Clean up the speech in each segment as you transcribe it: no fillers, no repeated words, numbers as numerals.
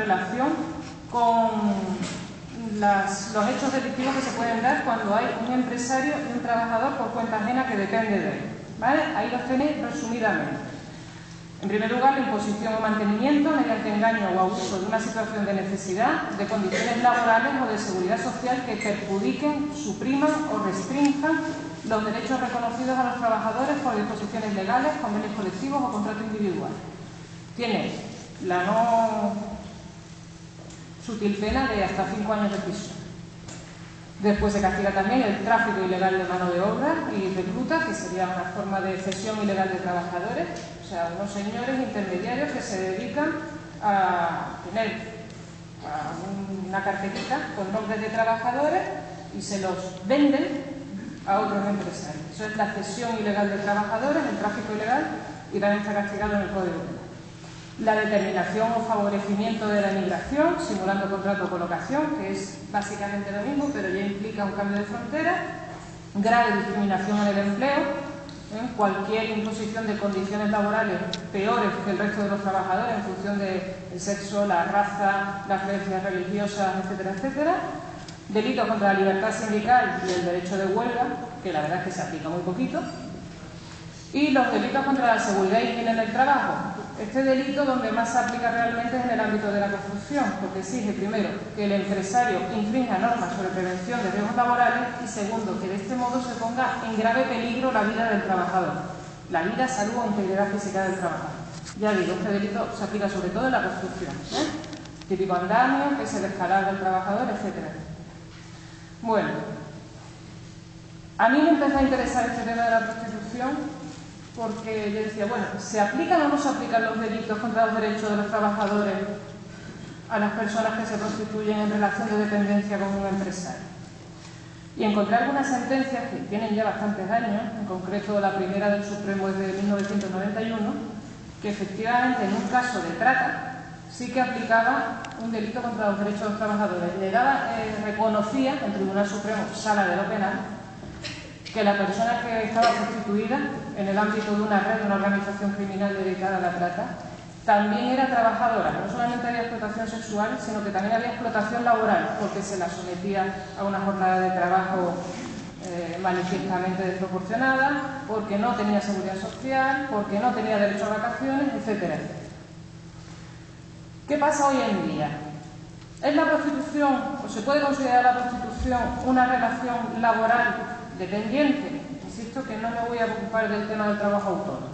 relación con los hechos delictivos que se pueden dar cuando hay un empresario y un trabajador por cuenta ajena que depende de él, ¿vale? Ahí los tenéis resumidamente. En primer lugar, la imposición o mantenimiento mediante engaño o abuso de una situación de necesidad, de condiciones laborales o de seguridad social que perjudiquen, supriman o restrinjan los derechos reconocidos a los trabajadores por disposiciones legales, convenios colectivos o contrato individual. Tiene la no sutil pena de hasta 5 años de prisión. Después se castiga también el tráfico ilegal de mano de obra y recluta, que sería una forma de cesión ilegal de trabajadores, o sea, unos señores intermediarios que se dedican a tener una carpetita con nombres de trabajadores y se los venden a otros empresarios. Eso es la cesión ilegal de trabajadores, el tráfico ilegal, y también está castigado en el Código Penal. La determinación o favorecimiento de la emigración, simulando contrato o colocación, que es básicamente lo mismo, pero ya implica un cambio de frontera. Grave discriminación en el empleo, cualquier imposición de condiciones laborales peores que el resto de los trabajadores en función del sexo, la raza, las creencias religiosas, etcétera, etcétera. Delitos contra la libertad sindical y el derecho de huelga, que la verdad es que se aplica muy poquito. Y los delitos contra la seguridad y higiene en el trabajo. Este delito donde más se aplica realmente es en el ámbito de la construcción, porque exige, primero, que el empresario infrinja normas sobre prevención de riesgos laborales y, segundo, que de este modo se ponga en grave peligro la vida del trabajador, la vida, salud o integridad física del trabajador. Ya digo, este delito se aplica sobre todo en la construcción, típico andamio, que es el escalar del trabajador, etc. Bueno, a mí me empezó a interesar este tema de la prostitución porque yo decía, bueno, ¿se aplican o no se aplican los delitos contra los derechos de los trabajadores a las personas que se prostituyen en relación de dependencia con un empresario? Y encontré algunas sentencias que tienen ya bastantes años, en concreto la primera del Supremo es de 1991, que efectivamente en un caso de trata sí que aplicaba un delito contra los derechos de los trabajadores. Reconocía el Tribunal Supremo, Sala de lo Penal, que la persona que estaba prostituida en el ámbito de una red, de una organización criminal dedicada a la trata, también era trabajadora. No solamente había explotación sexual, sino que también había explotación laboral, porque se la sometía a una jornada de trabajo manifiestamente desproporcionada, porque no tenía seguridad social, porque no tenía derecho a vacaciones, etcétera, etcétera. ¿Qué pasa hoy en día? ¿Es la prostitución, o se puede considerar la prostitución, una relación laboral dependiente? Insisto que no me voy a ocupar del tema del trabajo autónomo.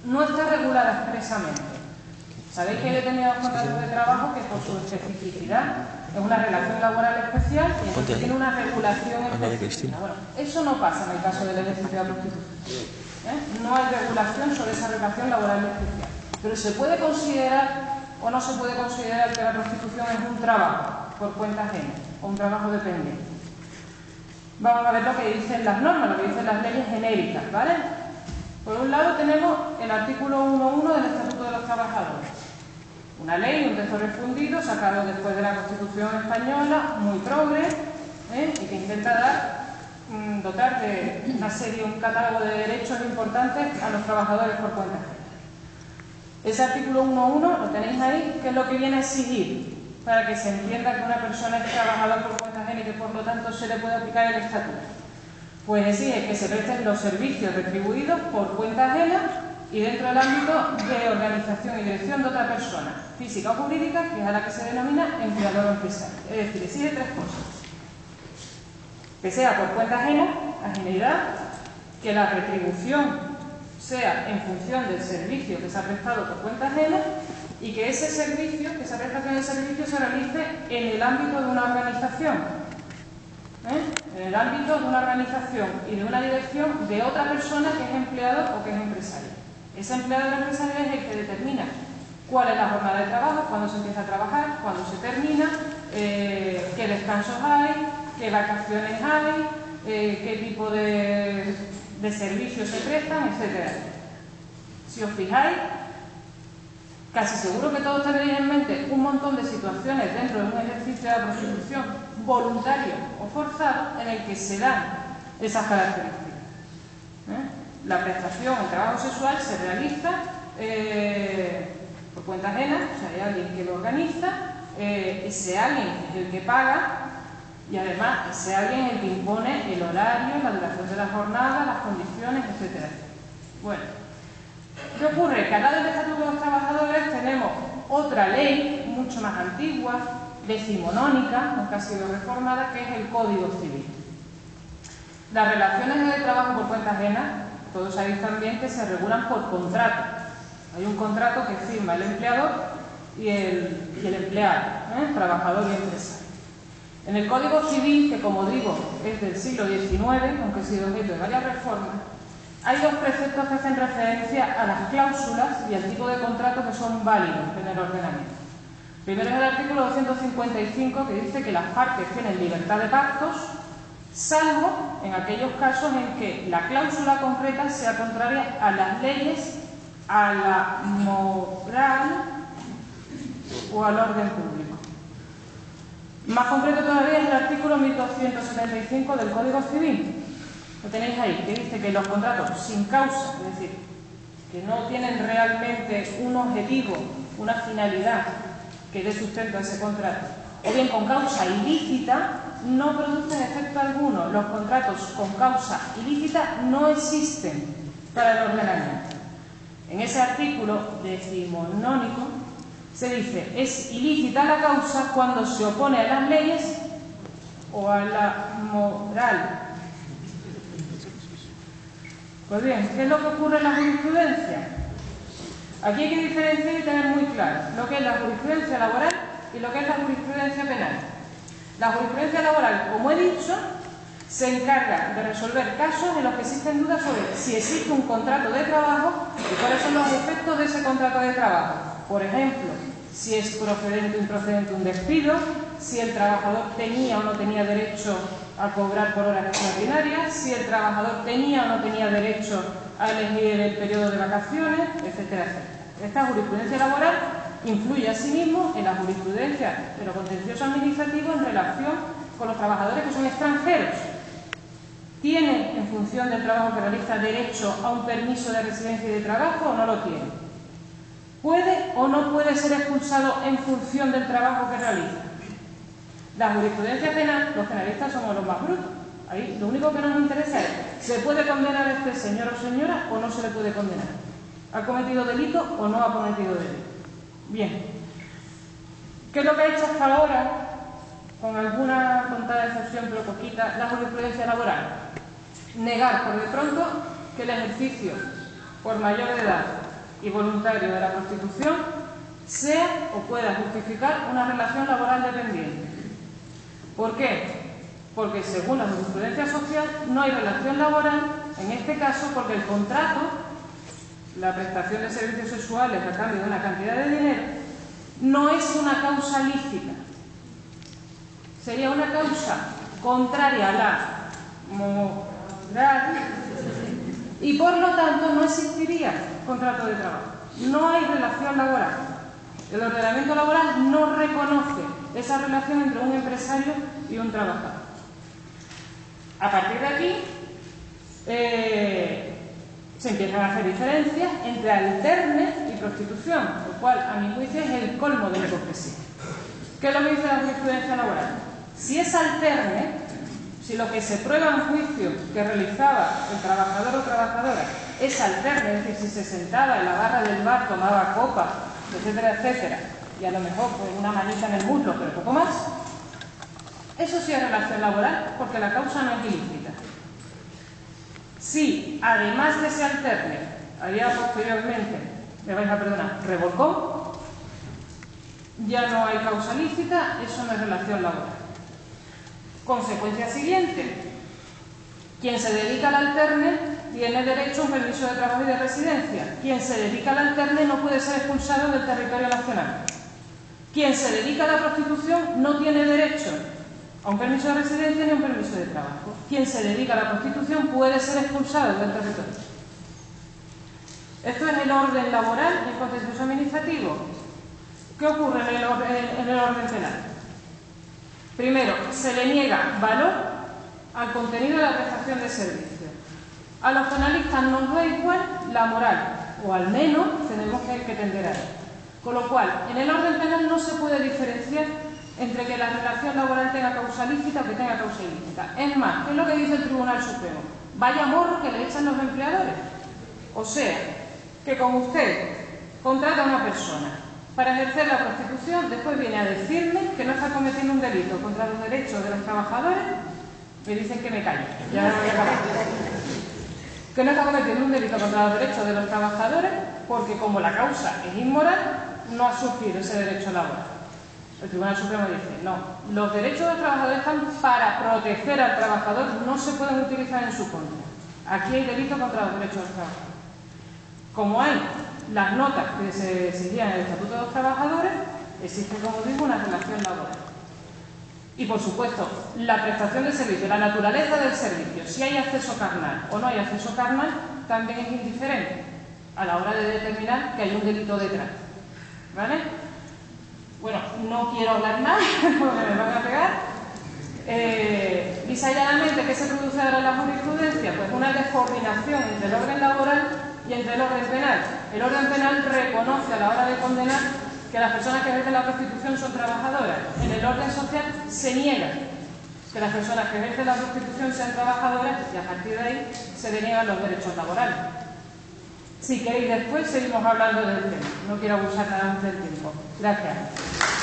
No está regulada expresamente. Sabéis que hay determinados contratos de trabajo que por su especificidad es una relación laboral especial y entonces tiene una regulación específica. Bueno, eso no pasa en el caso del ejercicio de la prostitución. No hay regulación sobre esa relación laboral especial. Pero se puede considerar o no se puede considerar que la prostitución es un trabajo por cuenta ajena o un trabajo dependiente. Vamos a ver lo que dicen las normas, lo que dicen las leyes genéricas, ¿vale? Por un lado tenemos el artículo 1.1 del Estatuto de los Trabajadores. Una ley, un texto refundido, sacado después de la Constitución española, muy progre, y que intenta dotar de una serie, un catálogo de derechos importantes a los trabajadores por cuenta ajena. Ese artículo 1.1 lo tenéis ahí, que es lo que viene a exigir para que se entienda que una persona es trabajadora por cuenta ajena y que por lo tanto se le puede aplicar el estatuto. Pues exige que se presten los servicios retribuidos por cuenta ajena y dentro del ámbito de organización y dirección de otra persona, física o jurídica, que es a la que se denomina empleador o empresario. Es decir, exige 3 cosas. Que sea por cuenta ajena, ajeneidad, que la retribución sea en función del servicio que se ha prestado por cuenta ajena y que ese servicio, que esa prestación de servicio se realice en el ámbito de una organización, en el ámbito de una organización y de una dirección de otra persona que es empleado o que es empresario. Ese empleado o empresario es el que determina cuál es la jornada de trabajo, cuándo se empieza a trabajar, cuándo se termina, qué descansos hay, qué vacaciones hay, qué tipo de servicios se prestan, etc. Si os fijáis, casi seguro que todos tenéis en mente un montón de situaciones dentro de un ejercicio de la prostitución voluntario o forzado en el que se dan esas características. La prestación, el trabajo sexual se realiza por cuenta ajena, o sea, hay alguien que lo organiza, ese alguien es el que paga y además ese alguien es el que impone el horario, la duración de la jornada, las condiciones, etcétera. Bueno, ¿qué ocurre? Que al lado del Estatuto de los Trabajadores tenemos otra ley, mucho más antigua, decimonónica, aunque ha sido reformada, que es el Código Civil. Las relaciones de trabajo por cuenta ajena, todos sabéis también que se regulan por contrato. Hay un contrato que firma el empleador y el empleado, trabajador y empresario. En el Código Civil, que como digo es del siglo XIX, aunque ha sido objeto de varias reformas, hay dos preceptos que hacen referencia a las cláusulas y al tipo de contrato que son válidos en el ordenamiento. Primero es el artículo 255, que dice que las partes tienen libertad de pactos, salvo en aquellos casos en que la cláusula concreta sea contraria a las leyes, a la moral o al orden público. Más concreto todavía es el artículo 1275 del Código Civil. Lo tenéis ahí, que dice que los contratos sin causa, es decir, que no tienen realmente un objetivo, una finalidad que dé sustento a ese contrato, o bien con causa ilícita, no producen efecto alguno. Los contratos con causa ilícita no existen para el ordenamiento. En ese artículo decimonónico se dice: es ilícita la causa cuando se opone a las leyes o a la moral. Pues bien, ¿qué es lo que ocurre en la jurisprudencia? Aquí hay que diferenciar y tener muy claro lo que es la jurisprudencia laboral y lo que es la jurisprudencia penal. La jurisprudencia laboral, como he dicho, se encarga de resolver casos en los que existen dudas sobre si existe un contrato de trabajo y cuáles son los efectos de ese contrato de trabajo. Por ejemplo, si es procedente o improcedente un despido, si el trabajador tenía o no tenía derecho a cobrar por horas extraordinarias, si el trabajador tenía o no tenía derecho a elegir el periodo de vacaciones, etcétera, etcétera. Esta jurisprudencia laboral influye asimismo en la jurisprudencia de lo contencioso administrativo en relación con los trabajadores que son extranjeros. ¿Tienen, en función del trabajo que realiza, derecho a un permiso de residencia y de trabajo o no lo tienen? ¿Puede o no puede ser expulsado en función del trabajo que realiza? La jurisprudencia penal, los penalistas somos los más brutos. Ahí lo único que nos interesa es: ¿se puede condenar a este señor o señora o no se le puede condenar? ¿Ha cometido delito o no ha cometido delito? Bien. ¿Qué es lo que ha hecho hasta ahora, con alguna contada excepción pero poquita, la jurisprudencia laboral? Negar por de pronto que el ejercicio por mayor de edad y voluntario de la prostitución sea o pueda justificar una relación laboral dependiente. ¿Por qué? Porque según la jurisprudencia social no hay relación laboral, en este caso porque el contrato, la prestación de servicios sexuales a cambio de una cantidad de dinero, no es una causa lícita. Sería una causa contraria a la moral y por lo tanto no existiría contrato de trabajo. No hay relación laboral. El ordenamiento laboral no reconoce esa relación entre un empresario y un trabajador. A partir de aquí se empiezan a hacer diferencias entre alterne y prostitución, lo cual a mi juicio es el colmo de la hipocresía. ¿Qué es lo que dice la jurisprudencia laboral? Si es alterne, si lo que se prueba en juicio que realizaba el trabajador o trabajadora es alterne, es decir, si se sentaba en la barra del bar, tomaba copa, etcétera, etcétera, y a lo mejor pues, una manita en el muslo, pero poco más, eso sí es relación laboral, porque la causa no es ilícita. Si, además de ese alterne, había posteriormente, me vais a perdonar, revolcón, ya no hay causa lícita, eso no es relación laboral. Consecuencia siguiente: quien se dedica al alterne tiene derecho a un permiso de trabajo y de residencia. Quien se dedica al alterne no puede ser expulsado del territorio nacional. Quien se dedica a la prostitución no tiene derecho a un permiso de residencia ni a un permiso de trabajo. Quien se dedica a la prostitución puede ser expulsado del territorio. Esto es el orden laboral y el contencioso administrativo. ¿Qué ocurre en el orden penal? Primero, se le niega valor al contenido de la prestación de servicio. A los penalistas nos da igual la moral, o al menos tenemos que tender a ello. Con lo cual, en el orden penal no se puede diferenciar entre que la relación laboral tenga causa lícita o que tenga causa ilícita. Es más, ¿qué es lo que dice el Tribunal Supremo? Vaya morro que le echan los empleadores. O sea, que como usted contrata a una persona para ejercer la prostitución, después viene a decirme que no está cometiendo un delito contra los derechos de los trabajadores, me dicen que me calle, ya no voy a acabar. Que no está cometiendo un delito contra los derechos de los trabajadores porque como la causa es inmoral, no ha surgido ese derecho laboral. El Tribunal Supremo dice, no, los derechos de los trabajadores están para proteger al trabajador, no se pueden utilizar en su contra. Aquí hay delito contra los derechos de los trabajadores. Como hay las notas que se exigían en el Estatuto de los Trabajadores, existe, como digo, una relación laboral. Y, por supuesto, la prestación del servicio, la naturaleza del servicio, si hay acceso carnal o no hay acceso carnal, también es indiferente a la hora de determinar que hay un delito detrás. ¿Vale? Bueno, no quiero hablar más, porque me van a pegar. Lisa y llanamente, ¿qué se produce ahora en la jurisprudencia? Pues una descoordinación entre el orden laboral y entre el orden penal. El orden penal reconoce a la hora de condenar que las personas que ejercen la prostitución son trabajadoras. En el orden social se niega que las personas que ejercen la prostitución sean trabajadoras y a partir de ahí se deniegan los derechos laborales. Si queréis después seguimos hablando del tema. No quiero abusar nada más del tiempo. Gracias.